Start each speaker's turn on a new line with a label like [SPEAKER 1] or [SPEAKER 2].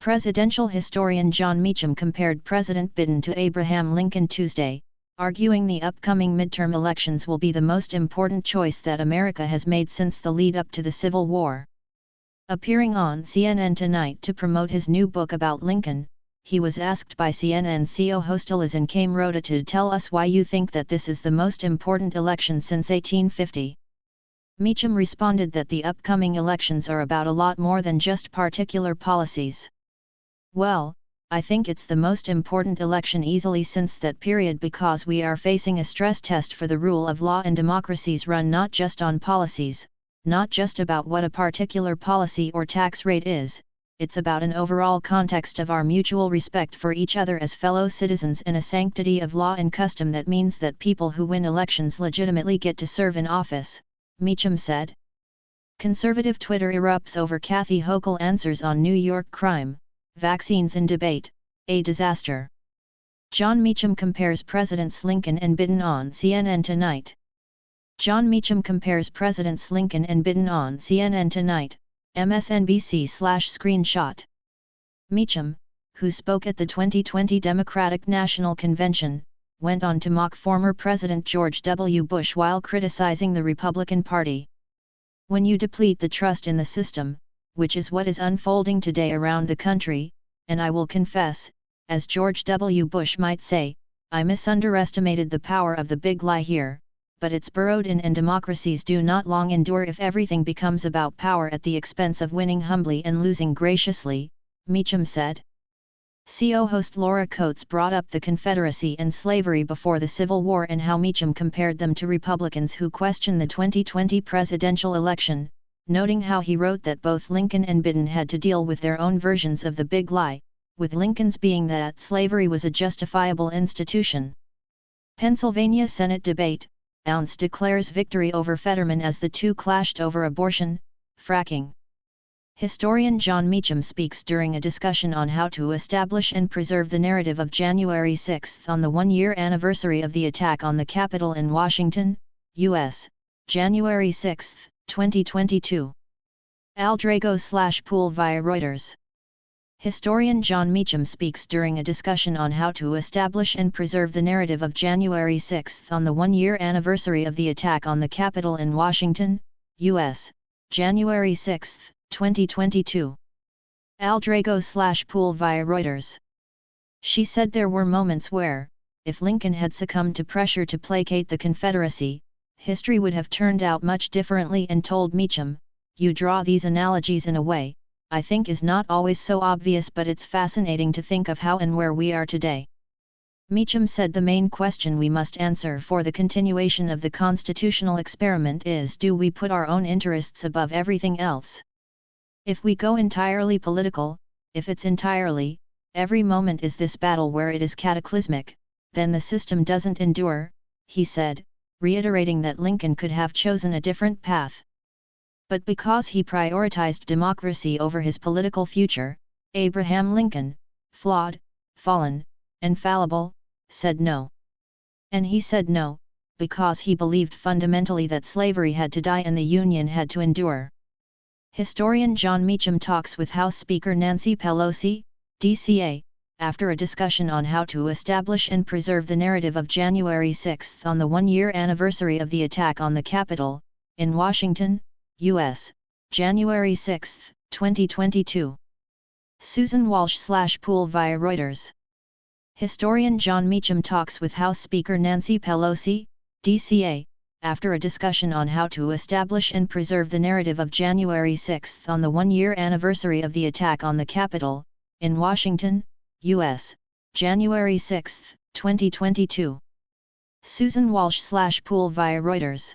[SPEAKER 1] Presidential historian John Meacham compared President Biden to Abraham Lincoln Tuesday, arguing the upcoming midterm elections will be the most important choice that America has made since the lead-up to the Civil War. Appearing on CNN Tonight to promote his new book about Lincoln, he was asked by CNN CEO host Liz Came Rhoda to tell us why you think that this is the most important election since 1850. Meacham responded that the upcoming elections are about a lot more than just particular policies. Well, I think it's the most important election easily since that period because we are facing a stress test for the rule of law and democracies run not just on policies, not just about what a particular policy or tax rate is, it's about an overall context of our mutual respect for each other as fellow citizens and a sanctity of law and custom that means that people who win elections legitimately get to serve in office, Meacham said. Conservative Twitter erupts over Kathy Hochul answers on New York crime, vaccines in debate, a disaster. John Meacham compares Presidents Lincoln and Biden on CNN Tonight. John Meacham compares Presidents Lincoln and Biden on CNN Tonight, MSNBC/screenshot. Meacham, who spoke at the 2020 Democratic National Convention, went on to mock former President George W. Bush while criticizing the Republican Party. When you deplete the trust in the system, which is what is unfolding today around the country, and I will confess, as George W. Bush might say, I misunderestimated the power of the big lie here, but it's burrowed in and democracies do not long endure if everything becomes about power at the expense of winning humbly and losing graciously, Meacham said. CO host Laura Coates brought up the Confederacy and slavery before the Civil War and how Meacham compared them to Republicans who question the 2020 presidential election, noting how he wrote that both Lincoln and Biden had to deal with their own versions of the big lie, with Lincoln's being that slavery was a justifiable institution. Pennsylvania Senate debate, Ounce declares victory over Fetterman as the two clashed over abortion, fracking. Historian John Meacham speaks during a discussion on how to establish and preserve the narrative of January 6 on the one-year anniversary of the attack on the Capitol in Washington, U.S., January 6, 2022. Al Drago/Pool via Reuters. Historian John Meacham speaks during a discussion on how to establish and preserve the narrative of January 6 on the one-year anniversary of the attack on the Capitol in Washington, U.S., January 6, 2022. Al Drago/Pool via Reuters. She said there were moments where, if Lincoln had succumbed to pressure to placate the Confederacy, history would have turned out much differently and told Meacham, you draw these analogies in a way, I think is not always so obvious but it's fascinating to think of how and where we are today. Meacham said the main question we must answer for the continuation of the constitutional experiment is do we put our own interests above everything else? If we go entirely political, if it's entirely, every moment is this battle where it is cataclysmic, then the system doesn't endure, he said, reiterating that Lincoln could have chosen a different path. But because he prioritized democracy over his political future, Abraham Lincoln, flawed, fallen, and fallible, said no. And he said no, because he believed fundamentally that slavery had to die and the Union had to endure. Historian John Meacham talks with House Speaker Nancy Pelosi, DCA, after a discussion on how to establish and preserve the narrative of January 6 on the one-year anniversary of the attack on the Capitol, in Washington, U.S., January 6, 2022. Susan Walsh/Pool via Reuters. Historian John Meacham talks with House Speaker Nancy Pelosi, DCA, after a discussion on how to establish and preserve the narrative of January 6 on the one-year anniversary of the attack on the Capitol, in Washington, U.S., January 6, 2022. Susan Walsh/Pool via Reuters.